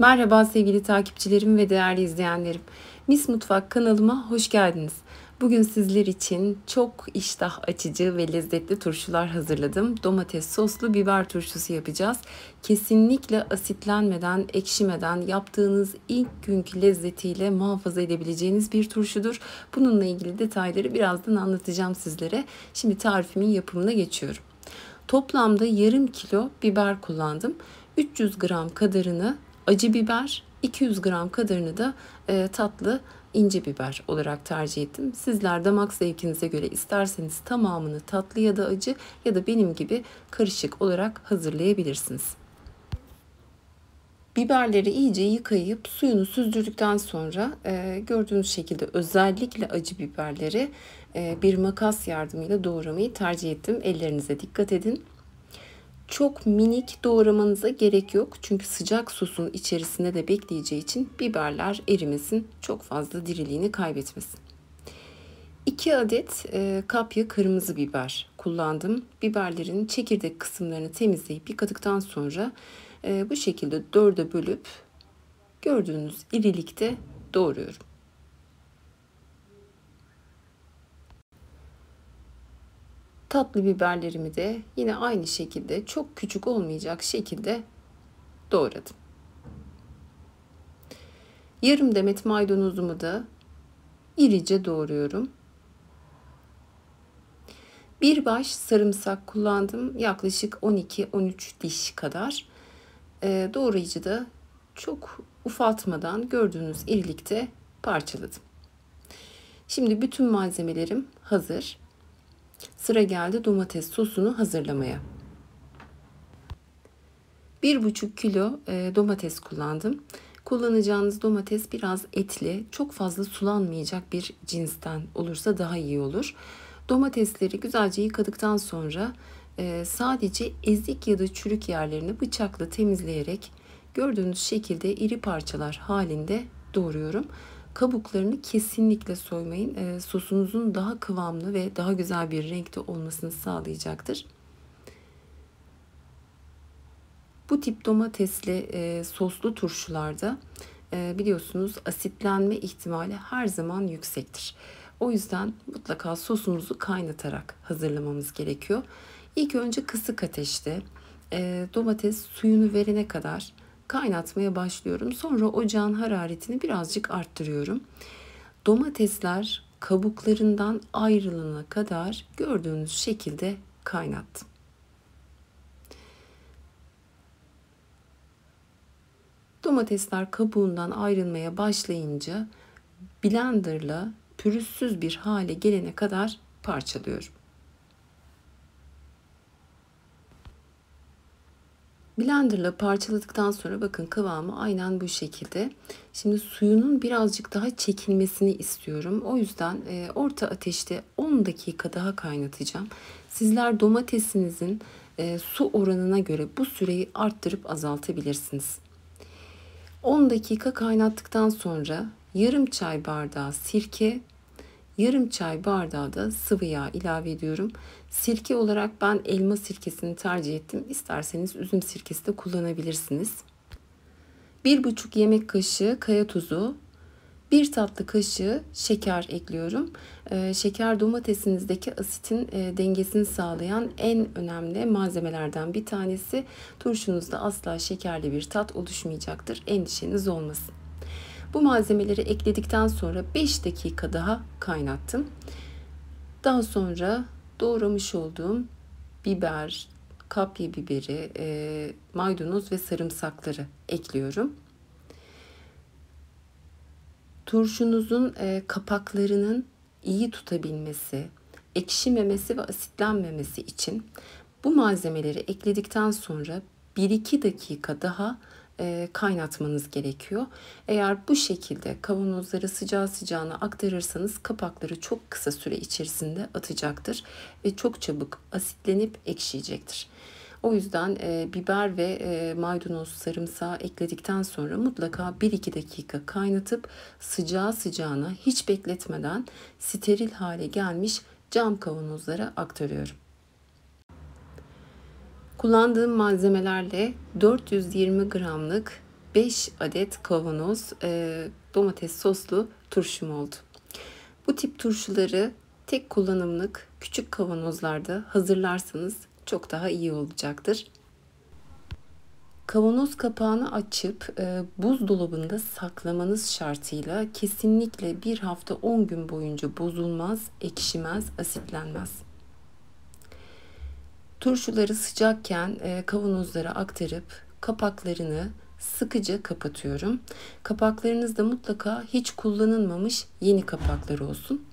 Merhaba sevgili takipçilerim ve değerli izleyenlerim. Mis Mutfak kanalıma hoş geldiniz. Bugün sizler için çok iştah açıcı ve lezzetli turşular hazırladım. Domates soslu biber turşusu yapacağız. Kesinlikle asitlenmeden, ekşimeden yaptığınız ilk günkü lezzetiyle muhafaza edebileceğiniz bir turşudur. Bununla ilgili detayları birazdan anlatacağım sizlere. Şimdi tarifimin yapımına geçiyorum. Toplamda yarım kilo biber kullandım. 300 gram kadarını acı biber, 200 gram kadarını da tatlı ince biber olarak tercih ettim. Sizler damak zevkinize göre isterseniz tamamını tatlı ya da acı ya da benim gibi karışık olarak hazırlayabilirsiniz. Biberleri iyice yıkayıp suyunu süzdürdükten sonra gördüğünüz şekilde özellikle acı biberleri bir makas yardımıyla doğramayı tercih ettim. Ellerinize dikkat edin. Çok minik doğramanıza gerek yok. Çünkü sıcak sosun içerisinde de bekleyeceği için biberler erimesin, çok fazla diriliğini kaybetmesin. 2 adet kapya kırmızı biber kullandım. Biberlerin çekirdek kısımlarını temizleyip yıkadıktan sonra bu şekilde 4'e bölüp gördüğünüz irilikte doğruyorum. Tatlı biberlerimi de yine aynı şekilde çok küçük olmayacak şekilde doğradım. Yarım demet maydanozumu da irice doğruyorum. Bir baş sarımsak kullandım. Yaklaşık 12-13 diş kadar. Doğrayıcı da çok ufaltmadan gördüğünüz irilikte parçaladım. Şimdi bütün malzemelerim hazır. Sıra geldi domates sosunu hazırlamaya. 1,5 kilo domates kullandım. Kullanacağınız domates biraz etli, çok fazla sulanmayacak bir cinsten olursa daha iyi olur. Domatesleri güzelce yıkadıktan sonra sadece ezik ya da çürük yerlerini bıçakla temizleyerek gördüğünüz şekilde iri parçalar halinde doğruyorum. Kabuklarını kesinlikle soymayın. Sosunuzun daha kıvamlı ve daha güzel bir renkte olmasını sağlayacaktır. Bu tip domatesli soslu turşularda biliyorsunuz asitlenme ihtimali her zaman yüksektir. O yüzden mutlaka sosumuzu kaynatarak hazırlamamız gerekiyor. İlk önce kısık ateşte domates suyunu verene kadar kaynatmaya başlıyorum. Sonra ocağın hararetini birazcık arttırıyorum. Domatesler kabuklarından ayrılana kadar gördüğünüz şekilde kaynattım. Domatesler kabuğundan ayrılmaya başlayınca blenderla pürüzsüz bir hale gelene kadar parçalıyorum. Blenderla parçaladıktan sonra bakın kıvamı aynen bu şekilde. Şimdi suyunun birazcık daha çekilmesini istiyorum. O yüzden orta ateşte 10 dakika daha kaynatacağım. Sizler domatesinizin su oranına göre bu süreyi arttırıp azaltabilirsiniz. 10 dakika kaynattıktan sonra yarım çay bardağı sirke, yarım çay bardağı da sıvı yağ ilave ediyorum. Sirke olarak ben elma sirkesini tercih ettim. İsterseniz üzüm sirkesi de kullanabilirsiniz. 1,5 yemek kaşığı kaya tuzu, 1 tatlı kaşığı şeker ekliyorum. Şeker domatesinizdeki asitin dengesini sağlayan en önemli malzemelerden bir tanesi. Turşunuzda asla şekerli bir tat oluşmayacaktır. Endişeniz olmasın. Bu malzemeleri ekledikten sonra 5 dakika daha kaynattım. Daha sonra doğramış olduğum biber, kapya biberi, maydanoz ve sarımsakları ekliyorum. Turşunuzun kapaklarının iyi tutabilmesi, ekşimemesi ve asitlenmemesi için bu malzemeleri ekledikten sonra 1-2 dakika daha kaynatmanız gerekiyor. Eğer bu şekilde kavanozları sıcağı sıcağına aktarırsanız kapakları çok kısa süre içerisinde atacaktır ve çok çabuk asitlenip ekşiyecektir. O yüzden biber ve maydanoz, sarımsağı ekledikten sonra mutlaka 1-2 dakika kaynatıp sıcağı sıcağına hiç bekletmeden steril hale gelmiş cam kavanozlara aktarıyorum. Kullandığım malzemelerle 420 gramlık 5 adet kavanoz domates soslu turşum oldu. Bu tip turşuları tek kullanımlık küçük kavanozlarda hazırlarsanız çok daha iyi olacaktır. Kavanoz kapağını açıp buzdolabında saklamanız şartıyla kesinlikle bir hafta 10 gün boyunca bozulmaz, ekşimez, asitlenmez. Turşuları sıcakken kavanozlara aktarıp kapaklarını sıkıca kapatıyorum. Kapaklarınız da mutlaka hiç kullanılmamış yeni kapaklar olsun.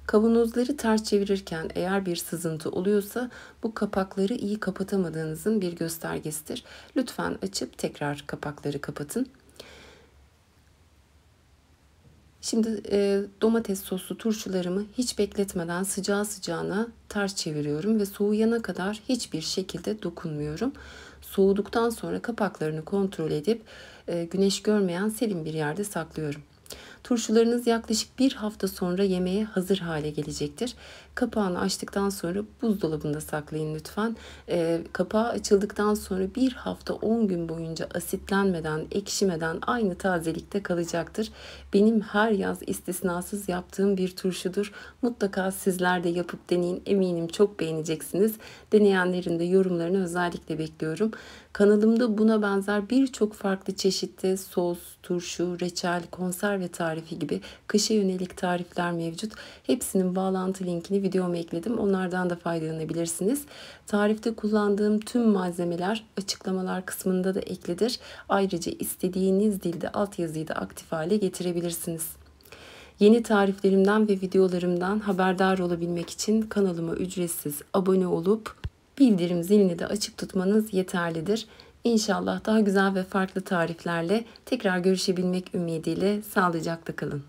Kavanozları ters çevirirken eğer bir sızıntı oluyorsa bu kapakları iyi kapatamadığınızın bir göstergesidir. Lütfen açıp tekrar kapakları kapatın. Şimdi domates soslu turşularımı hiç bekletmeden sıcağı sıcağına ters çeviriyorum ve soğuyana kadar hiçbir şekilde dokunmuyorum. Soğuduktan sonra kapaklarını kontrol edip güneş görmeyen serin bir yerde saklıyorum. Turşularınız yaklaşık bir hafta sonra yemeğe hazır hale gelecektir. Kapağını açtıktan sonra buzdolabında saklayın lütfen. Kapağı açıldıktan sonra bir hafta 10 gün boyunca asitlenmeden, ekşimeden aynı tazelikte kalacaktır. Benim her yaz istisnasız yaptığım bir turşudur. Mutlaka sizler de yapıp deneyin. Eminim çok beğeneceksiniz. Deneyenlerin de yorumlarını özellikle bekliyorum. Kanalımda buna benzer birçok farklı çeşitte sos, turşu, reçel, konserve tarifi gibi kışa yönelik tarifler mevcut. Hepsinin bağlantı linkini videoma ekledim. Onlardan da faydalanabilirsiniz. Tarifte kullandığım tüm malzemeler açıklamalar kısmında da eklidir. Ayrıca istediğiniz dilde altyazıyı da aktif hale getirebilirsiniz. Yeni tariflerimden ve videolarımdan haberdar olabilmek için kanalıma ücretsiz abone olup bildirim zilini de açık tutmanız yeterlidir. İnşallah daha güzel ve farklı tariflerle tekrar görüşebilmek ümidiyle sağlıcakla kalın.